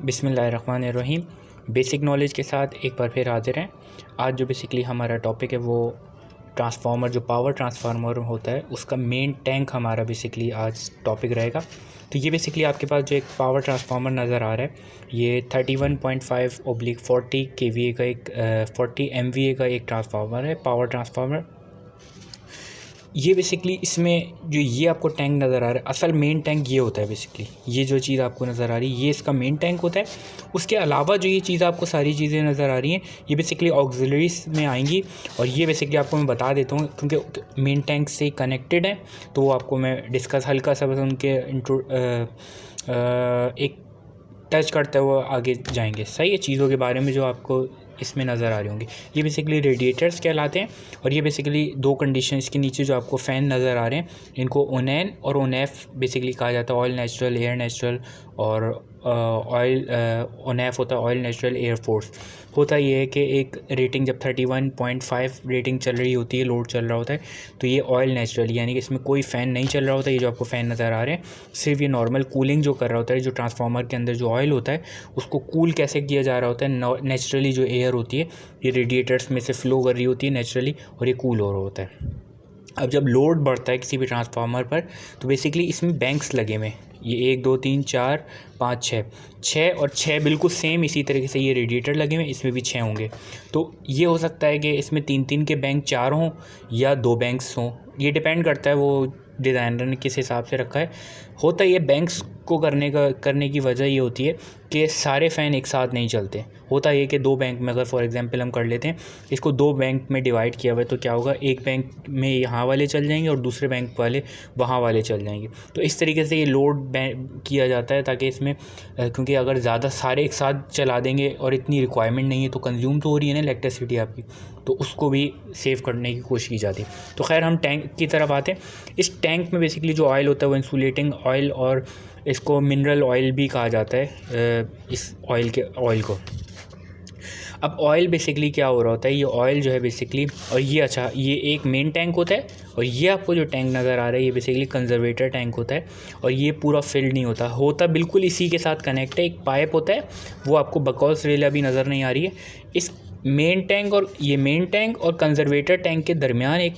बिस्मिल्लाहिर्रहमानिर्रहीम। Basic knowledge के साथ एक बार फिर हाजिर हैं। आज जो बेसिकली हमारा टॉपिक है वो ट्रांसफार्मर, जो पावर ट्रांसफार्मर होता है उसका मेन टैंक हमारा बेसिकली आज टॉपिक रहेगा। तो ये बेसिकली आपके पास जो एक पावर ट्रांसफार्मर नज़र आ रहा है, ये 31.5/40 kVA का एक 40 MVA का एक ट्रांसफार्मर है, पावर ट्रांसफार्मर। ये बेसिकली इसमें जो ये आपको टैंक नज़र आ रहा है, असल मेन टैंक ये होता है। बेसिकली ये जो चीज़ आपको नज़र आ रही है ये इसका मेन टैंक होता है। उसके अलावा जो ये चीज़ आपको सारी चीज़ें नज़र आ रही हैं ये बेसिकली ऑक्सिलरीज में आएंगी, और ये बेसिकली आपको मैं बता देता हूँ क्योंकि मेन टैंक से कनेक्टेड है, तो वो आपको मैं डिस्कस हल्का सा बस उनके एक टच करते हुए आगे जाएंगे। सही है, चीज़ों के बारे में जो आपको इसमें नज़र आ रही होंगी ये बेसिकली रेडिएटर्स कहलाते हैं। और ये बेसिकली दो कंडीशन, इसके नीचे जो आपको फ़ैन नज़र आ रहे हैं इनको ओनैन और ओनैफ बेसिकली कहा जाता है। ऑयल नेचुरल, एयर नेचुरल, और ऑयल ओनैफ होता है ऑयल नेचुरल एयर फोर्स। होता ये है कि एक रेटिंग जब 31.5 रेटिंग चल रही होती है, लोड चल रहा होता है, तो ये ऑयल नेचुरल यानी कि इसमें कोई फ़ैन नहीं चल रहा होता। ये जो आपको फ़ैन नज़र आ रहे हैं सिर्फ ये नॉर्मल कूलिंग जो कर रहा होता है। जो ट्रांसफार्मर के अंदर जो ऑयल होता है उसको कूल कैसे किया जा रहा होता है, नेचुरली जो एयर होती है ये रेडिएटर्स में से फ़्लो कर रही होती है नेचुरली, और ये कूल हो रहा होता है। अब जब लोड बढ़ता है किसी भी ट्रांसफार्मर पर तो बेसिकली इसमें बैंक्स लगे हुए हैं, ये 1 2 3 4 5 6 और 6 बिल्कुल सेम इसी तरीके से ये रेडिएटर लगे हुए हैं, इसमें भी 6 होंगे। तो ये हो सकता है कि इसमें 3 के बैंक 4 हों या 2 बैंक्स हों, ये डिपेंड करता है वो डिज़ाइनर ने किस हिसाब से रखा है। होता ये बैंक्स को करने की वजह ये होती है कि सारे फ़ैन एक साथ नहीं चलते। होता ये कि 2 बैंक में अगर फॉर एग्जांपल हम कर लेते हैं, इसको 2 बैंक में डिवाइड किया हुआ है, तो क्या होगा, एक बैंक में यहाँ वाले चल जाएंगे और दूसरे बैंक वाले वहाँ वाले चल जाएंगे। तो इस तरीके से ये लोड किया जाता है ताकि इसमें क्योंकि अगर ज़्यादा सारे एक साथ चला देंगे और इतनी रिक्वायरमेंट नहीं है तो कंज्यूम तो हो रही है ना इलेक्ट्रिसिटी आपकी, तो उसको भी सेव करने की कोशिश की जाती है। तो खैर हम टैंक की तरफ आते हैं। इस टैंक में बेसिकली जो ऑयल होता है वो इंसुलेटिंग ऑयल, और इसको मिनरल ऑयल भी कहा जाता है इस ऑयल को। अब ऑयल बेसिकली क्या हो रहा होता है, ये ऑयल जो है बेसिकली, और ये एक मेन टैंक होता है, और ये आपको जो टैंक नज़र आ रहा है ये बेसिकली कंजर्वेटर टैंक होता है, और ये पूरा फिल्ड नहीं होता बिल्कुल इसी के साथ कनेक्ट है। एक पाइप होता है, वो आपको बकौस रेला भी नज़र नहीं आ रही है। इस मेन टैंक और कंजर्वेटर टैंक के दरमियान एक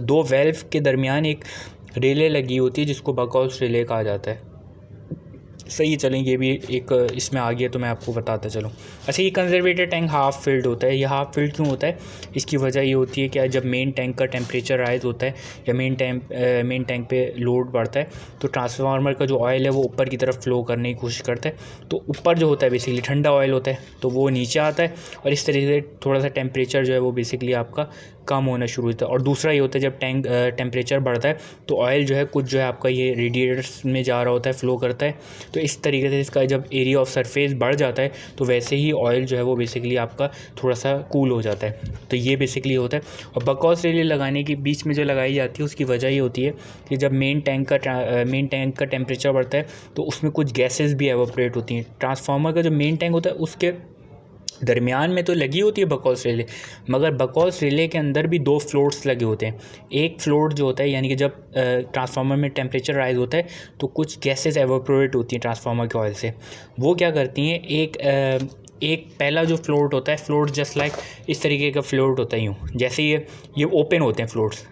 2 वेल्व के दरमियान एक रेले लगी होती है जिसको बकौस रेले कहा जाता है। सही, चलें ये भी एक इसमें आ गया तो मैं आपको बताता चलूँ। अच्छा, ये कंजर्वेटर टैंक हाफ़ फिल्ड होता है। ये हाफ़ फिल्ड क्यों होता है, इसकी वजह ये होती है कि जब मेन टैंक का टेम्परेचर राइज़ होता है या मेन टैंक पे लोड बढ़ता है तो ट्रांसफार्मर का जो ऑयल है वो ऊपर की तरफ फ़्लो करने की कोशिश करता है। तो ऊपर जो होता है बेसिकली ठंडा ऑयल होता है, तो वो नीचे आता है, और इस तरीके से थोड़ा सा टेम्परेचर जो है वो बेसिकली आपका कम होना शुरू होता है। और दूसरा ये होता है जब टेम्परेचर बढ़ता है तो ऑयल जो है कुछ जो है आपका ये रेडिएटर्स में जा रहा होता है, फ़्लो करता है। तो इस तरीके से इसका जब एरिया ऑफ सरफेस बढ़ जाता है तो वैसे ही ऑयल जो है वो बेसिकली आपका थोड़ा सा कूल हो जाता है। तो ये बेसिकली होता है। और बकौस रेले लगाने के बीच में जो लगाई जाती है उसकी वजह ये होती है कि जब मेन टैंक का टेम्परेचर बढ़ता है तो उसमें कुछ गैसेस भी एवोपरेट होती हैं। ट्रांसफार्मर का जो मेन टैंक होता है उसके दरमियान में तो लगी होती है बकौस रेले, मगर बकौस रेले के अंदर भी 2 फ्लोट्स लगे होते हैं। एक फ्लोट जो होता है यानी कि जब ट्रांसफार्मर में टेम्परेचर राइज होता है तो कुछ गैसेस एवोपरेट होती हैं ट्रांसफार्मर के ऑयल से। वो क्या करती हैं, एक पहला जो फ्लोट होता है, फ्लोट जस्ट लाइक इस तरीके का फ्लोट होता है, यूँ जैसे ये ओपन होते हैं फ्लोट्स,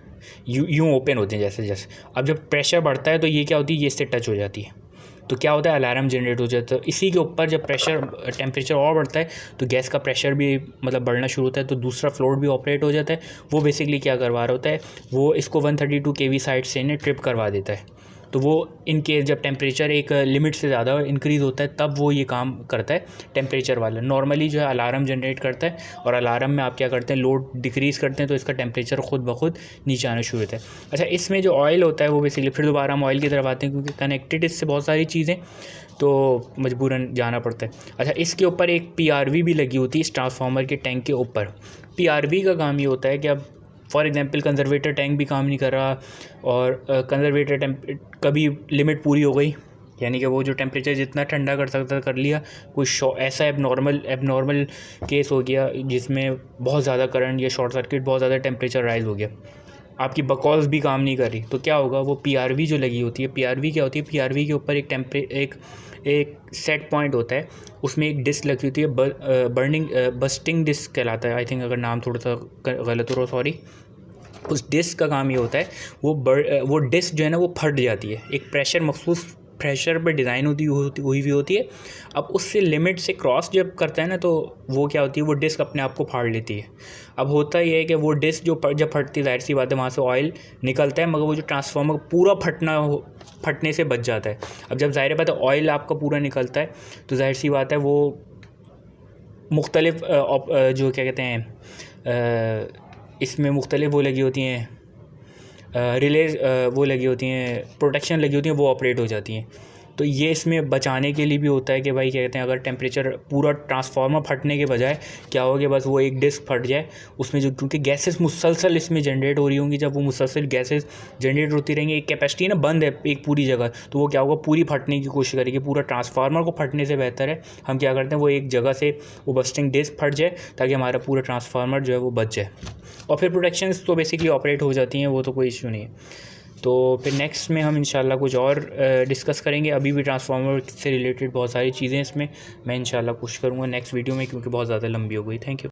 यूँ ओपन होते हैं जैसे। अब जब प्रेशर बढ़ता है तो ये क्या होती है, ये इससे टच हो जाती है, तो क्या होता है, अलार्म जनरेट हो जाता है। इसी के ऊपर जब टेम्परेचर और बढ़ता है तो गैस का प्रेशर भी मतलब बढ़ना शुरू होता है, तो दूसरा फ्लोट भी ऑपरेट हो जाता है। वो बेसिकली क्या करवा रहा होता है, वो इसको 132 kV साइड से ने ट्रिप करवा देता है। तो वो इनकेस जब टेम्परेचर एक लिमिट से ज़्यादा इंक्रीज़ होता है तब वो ये काम करता है टेम्परेचर वाला। नॉर्मली जो है अलार्म जनरेट करता है, और अलार्म में आप क्या करते हैं, लोड डिक्रीज़ करते हैं तो इसका टेम्परेचर खुद ब खुद नीचे आना शुरू होता है। अच्छा, इसमें जो ऑयल होता है वो बेसिकली, फिर दोबारा हम ऑयल की तरफ आते हैं क्योंकि कनेक्टेड इससे बहुत सारी चीज़ें, तो मजबूरन जाना पड़ता है। अच्छा, इसके ऊपर एक PRV भी लगी होती है इस ट्रांसफार्मर के टैंक के ऊपर। PRV का काम ये होता है कि अब फॉर एग्जांपल कंजर्वेटर टैंक भी काम नहीं कर रहा, और कंजर्वेटर कभी लिमिट पूरी हो गई, यानी कि वो जो टेम्परेचर जितना ठंडा कर सकता कर लिया, कुछ ऐसा एबनॉर्मल केस हो गया जिसमें बहुत ज़्यादा करंट या शॉर्ट सर्किट, बहुत ज़्यादा टेम्परेचर राइज़ हो गया, आपकी बकॉल्स भी काम नहीं कर रही, तो क्या होगा, वो PRV जो लगी होती है, PRV क्या होती है, PRV के ऊपर एक सेट पॉइंट होता है, उसमें एक डिस्क लगी होती है, बस्टिंग डिस्क कहलाता है आई थिंक, अगर नाम थोड़ा सा गलत हो रहा, सॉरी। उस डिस्क का काम ये होता है, वो डिस्क जो है ना वो फट जाती है, एक मखसूस प्रेशर पर डिज़ाइन हुई हुई होती है। अब उससे लिमिट से क्रॉस जब करता है ना, तो वो क्या होती है, वो डिस्क अपने आप को फाड़ लेती है। अब होता ये है कि वो डिस्क जब फटती है, जाहिर सी बात है वहाँ से ऑयल निकलता है, मगर वो जो ट्रांसफार्मर पूरा फटने से बच जाता है। अब जब ज़ाहिर बात है ऑयल आपका पूरा निकलता है, तो जाहिर सी बात है वो मुख्तलिफ जो क्या कहते हैं, इसमें मुख्तलिफ वो लगी होती हैं, रिलेज वो लगी होती हैं, प्रोटेक्शन लगी होती हैं, वो ऑपरेट हो जाती हैं। तो ये इसमें बचाने के लिए भी होता है कि भाई क्या कहते हैं, अगर टेम्परेचर पूरा ट्रांसफार्मर फटने के बजाय क्या हो गया, बस वो एक डिस्क फट जाए, उसमें जो क्योंकि गैसेस मुसलसल इसमें जनरेट हो रही होंगी, जब वो मुसलसल गैसेस जनरेट होती रहेंगी, एक कैपेसिटी ना बंद है एक पूरी जगह, तो वो क्या होगा, पूरी फटने की कोशिश करेगी। पूरा ट्रांसफार्मर को फटने से बेहतर है हम क्या करते हैं, वो एक जगह से वो बस्टिंग डिस्क फट जाए, ताकि हमारा पूरा ट्रांसफार्मर जो है वो बच जाए, और फिर प्रोटेक्शंस तो बेसिकली ऑपरेट हो जाती हैं, वो तो कोई इशू नहीं है। तो फिर नेक्स्ट में हम इंशाल्लाह कुछ और डिस्कस करेंगे। अभी भी ट्रांसफार्मर से रिलेटेड बहुत सारी चीज़ें इसमें मैं इंशाल्लाह कोशिश करूँगा नेक्स्ट वीडियो में, क्योंकि बहुत ज़्यादा लंबी हो गई। Thank you.